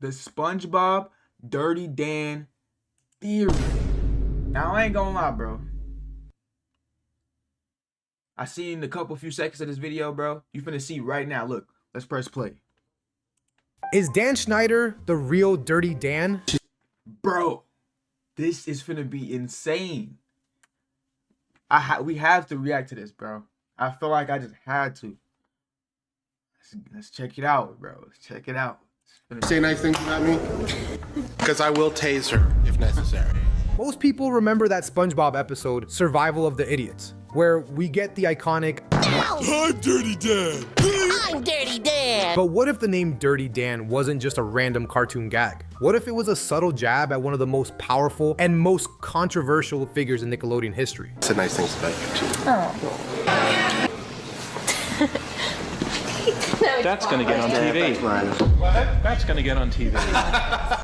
the SpongeBob Dirty Dan theory. Now, I ain't gonna lie, bro. I seen a few seconds of this video, bro. You finna see right now. Look, let's press play. Is Dan Schneider the real Dirty Dan? Bro, this is finna be insane. We have to react to this, bro. I feel like I just had to. Let's check it out, bro. Let's check it out. Say nice things about me, because I will tase her if necessary. Most people remember that SpongeBob episode, Survival of the Idiots, where we get the iconic, I'm Dirty Dan. I'm Dirty Dan. But what if the name Dirty Dan wasn't just a random cartoon gag? What if it was a subtle jab at one of the most powerful and most controversial figures in Nickelodeon history? Say nice things about you too. Oh. That's gonna get on TV. That's gonna get on TV.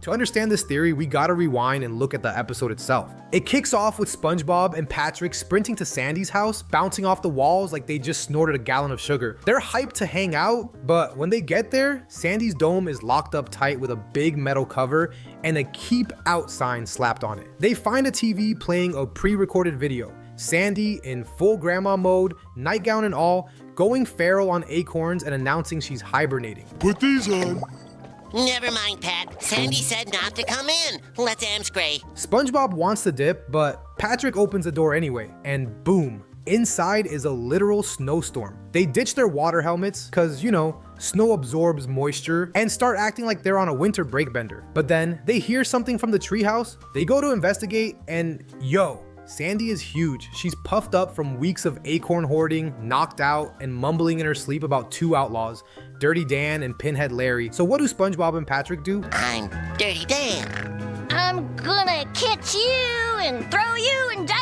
To understand this theory, we gotta rewind and look at the episode itself. It kicks off with SpongeBob and Patrick sprinting to Sandy's house, bouncing off the walls like they just snorted a gallon of sugar. They're hyped to hang out, but when they get there, Sandy's dome is locked up tight with a big metal cover and a keep out sign slapped on it. They find a TV playing a pre-recorded video. Sandy, in full grandma mode, nightgown and all, going feral on acorns and announcing she's hibernating. Put these on. Never mind, Pat. Sandy said not to come in. Let's amscray. SpongeBob wants to dip, but Patrick opens the door anyway, and boom, inside is a literal snowstorm. They ditch their water helmets, cause you know, snow absorbs moisture, and start acting like they're on a winter break bender. But then, they hear something from the treehouse, they go to investigate, and yo, Sandy is huge. She's puffed up from weeks of acorn hoarding, knocked out, and mumbling in her sleep about two outlaws, Dirty Dan and Pinhead Larry. So what do SpongeBob and Patrick do? I'm Dirty Dan. I'm gonna catch you and throw you in jail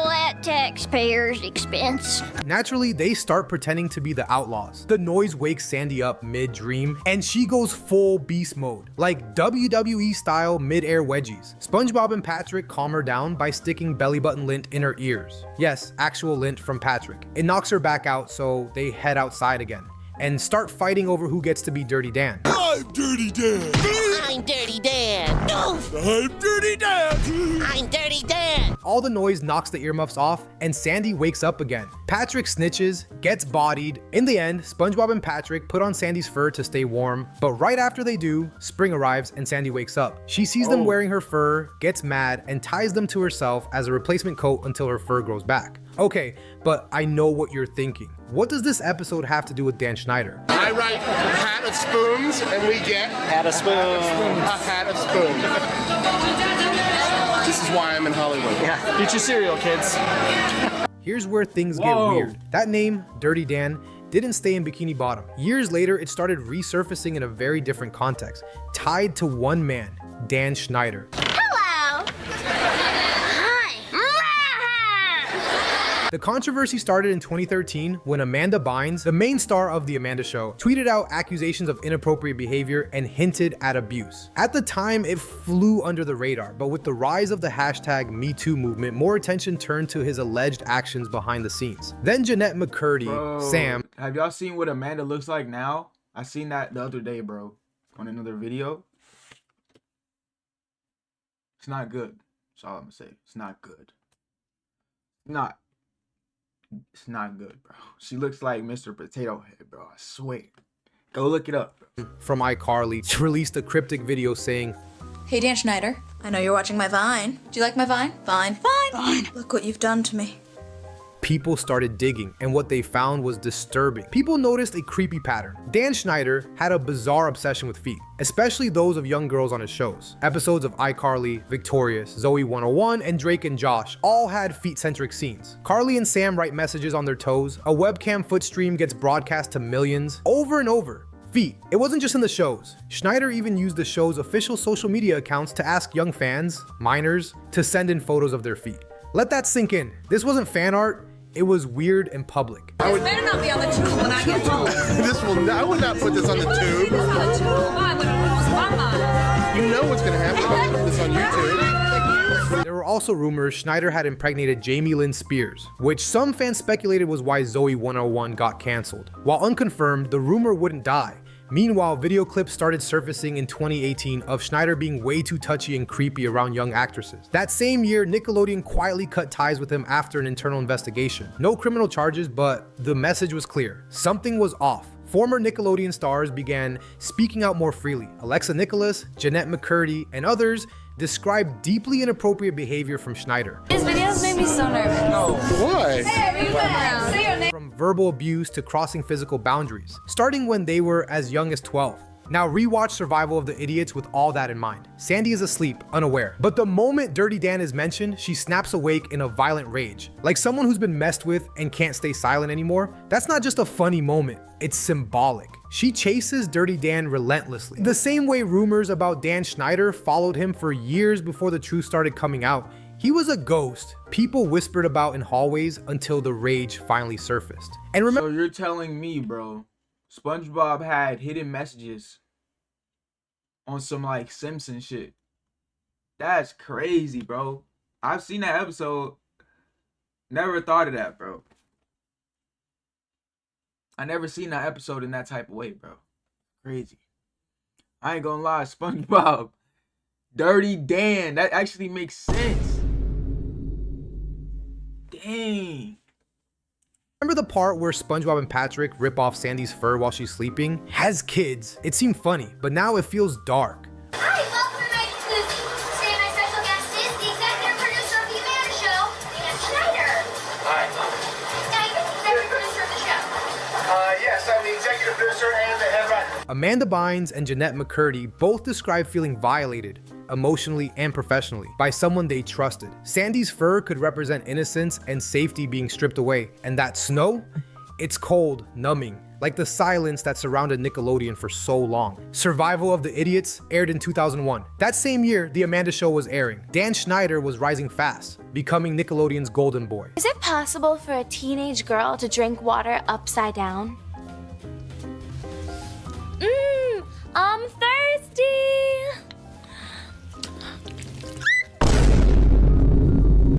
at taxpayers' expense. Naturally, they start pretending to be the outlaws. The noise wakes Sandy up mid-dream, and she goes full beast mode, like WWE style mid-air wedgies. SpongeBob and Patrick calm her down by sticking belly button lint in her ears. Yes, actual lint from Patrick. It knocks her back out, so they head outside again and start fighting over who gets to be Dirty Dan. I'm Dirty Dan. I'm Dirty Dan. I'm Dirty Dan. I'm Dirty Dan. All the noise knocks the earmuffs off, and Sandy wakes up again. Patrick snitches, gets bodied. In the end, SpongeBob and Patrick put on Sandy's fur to stay warm, but right after they do, spring arrives and Sandy wakes up. She sees them wearing her fur, gets mad, and ties them to herself as a replacement coat until her fur grows back. Okay, but I know what you're thinking. What does this episode have to do with Dan Schneider? I write hat of spoons, and we get Had a spoon. a hat of spoons. This is why I'm in Hollywood. Yeah. Eat your cereal, kids. Here's where things get weird. That name, Dirty Dan, didn't stay in Bikini Bottom. Years later, it started resurfacing in a very different context, tied to one man, Dan Schneider. Hello. Hi. The controversy started in 2013 when Amanda Bynes, the main star of The Amanda Show, tweeted out accusations of inappropriate behavior and hinted at abuse. At the time, it flew under the radar, but with the rise of the hashtag #MeToo movement, more attention turned to his alleged actions behind the scenes. Then Jeanette McCurdy, Sam. Have y'all seen what Amanda looks like now? I seen that the other day, bro, on another video. It's not good. That's all I'm gonna say. It's not good. It's not good, bro. She looks like Mr. Potato Head, bro. I swear. Go look it up, bro. From iCarly released a cryptic video saying, Hey Dan Schneider, I know you're watching my Vine. Do you like my Vine? Vine. Look what you've done to me. people started digging, and what they found was disturbing. People noticed a creepy pattern. Dan Schneider had a bizarre obsession with feet, especially those of young girls on his shows. Episodes of iCarly, Victorious, Zoe 101, and Drake and Josh all had feet-centric scenes. Carly and Sam write messages on their toes, a webcam foot stream gets broadcast to millions, over and over. Feet. It wasn't just in the shows. Schneider even used the show's official social media accounts to ask young fans, minors, to send in photos of their feet. Let that sink in. This wasn't fan art, it was weird and public. This better not be on the tube when I get home. I would not put this on the tube. It's on the tube. Why? When it was mama. You know what's gonna happen if I put this on YouTube. There were also rumors Schneider had impregnated Jamie Lynn Spears, which some fans speculated was why Zoe 101 got cancelled. While unconfirmed, the rumor wouldn't die. Meanwhile, video clips started surfacing in 2018 of Schneider being way too touchy and creepy around young actresses. That same year, Nickelodeon quietly cut ties with him after an internal investigation. No criminal charges, but the message was clear. Something was off. Former Nickelodeon stars began speaking out more freely. Alexa Nicholas, Jeanette McCurdy, and others described deeply inappropriate behavior from Schneider. His videos made me so nervous. Why? Say your name. From verbal abuse to crossing physical boundaries, starting when they were as young as 12. Now rewatch Survival of the Idiots with all that in mind. Sandy is asleep, unaware. But the moment Dirty Dan is mentioned, she snaps awake in a violent rage. Like someone who's been messed with and can't stay silent anymore. That's not just a funny moment, it's symbolic. She chases Dirty Dan relentlessly. The same way rumors about Dan Schneider followed him for years before the truth started coming out. He was a ghost people whispered about in hallways until the rage finally surfaced. And remember— So you're telling me, bro, SpongeBob had hidden messages on some like Simpson shit? That's crazy, bro. I've seen that episode. Never thought of that, bro. I never seen that episode in that type of way, bro. Crazy. I ain't gonna lie, SpongeBob, Dirty Dan, that actually makes sense. Dang. Remember the part where SpongeBob and Patrick rip off Sandy's fur while she's sleeping? As kids, it seemed funny, but now it feels dark. Hi, welcome to Night Exclusive. Today my special guest is the executive producer of the Amanda Show, Dan Schneider. Hi. Now, you're the executive producer of the show. Yes, I'm the executive producer and the head writer. Amanda Bynes and Jeanette McCurdy both described feeling violated, emotionally and professionally, by someone they trusted. Sandy's fur could represent innocence and safety being stripped away, and that snow? It's cold, numbing, like the silence that surrounded Nickelodeon for so long. Survival of the Idiots aired in 2001. That same year, The Amanda Show was airing. Dan Schneider was rising fast, becoming Nickelodeon's golden boy. Is it possible for a teenage girl to drink water upside down? I'm thirsty.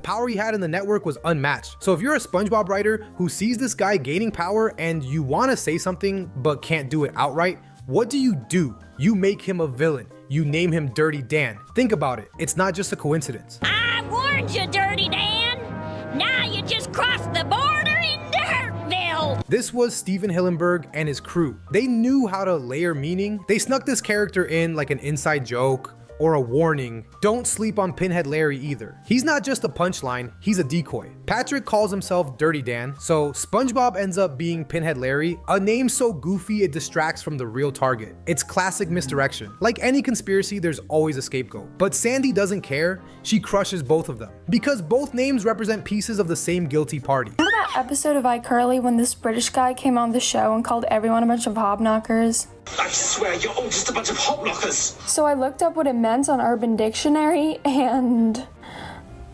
Power he had in the network was unmatched. So if you're a SpongeBob writer who sees this guy gaining power and you want to say something but can't do it outright, what do? You make him a villain. You name him Dirty Dan. Think about it. It's not just a coincidence. I warned you, Dirty Dan. Now you just crossed the border into Hurtville. This was Steven Hillenburg and his crew. They knew how to layer meaning. They snuck this character in like an inside joke or a warning. Don't sleep on Pinhead Larry either. He's not just a punchline, he's a decoy. Patrick calls himself Dirty Dan, so SpongeBob ends up being Pinhead Larry, a name so goofy it distracts from the real target. It's classic misdirection. Like any conspiracy, there's always a scapegoat. But Sandy doesn't care, she crushes both of them. Because both names represent pieces of the same guilty party. Remember that episode of iCarly when this British guy came on the show and called everyone a bunch of hobknockers? I swear you're all just a bunch of hobknockers. So I looked up what it meant on Urban Dictionary, and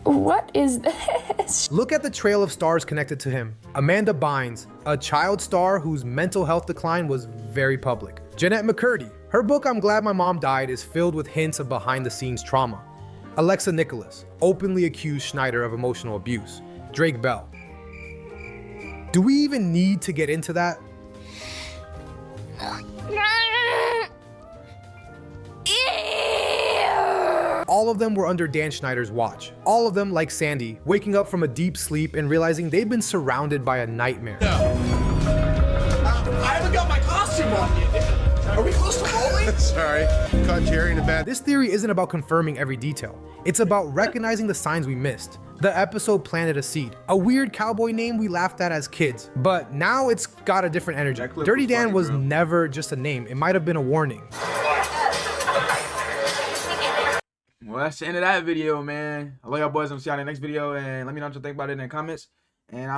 what is this? Look at the trail of stars connected to him. Amanda Bynes, a child star whose mental health decline was very public. Jeanette McCurdy, her book I'm Glad My Mom Died is filled with hints of behind-the-scenes trauma. Alexa Nicholas, openly accused Schneider of emotional abuse. Drake Bell. Do we even need to get into that? All of them were under Dan Schneider's watch. All of them, like Sandy, waking up from a deep sleep and realizing they've been surrounded by a nightmare. I haven't got my costume on yet. Are we close to rolling? Sorry, caught Jerry in a bad. This theory isn't about confirming every detail. It's about recognizing the signs we missed. The episode planted a seed. A weird cowboy name we laughed at as kids, but now it's got a different energy. Dirty Dan was never just a name. It might have been a warning. Well, that's the end of that video, man. I love y'all boys. I'm see y'all in the next video, and let me know what you think about it in the comments. And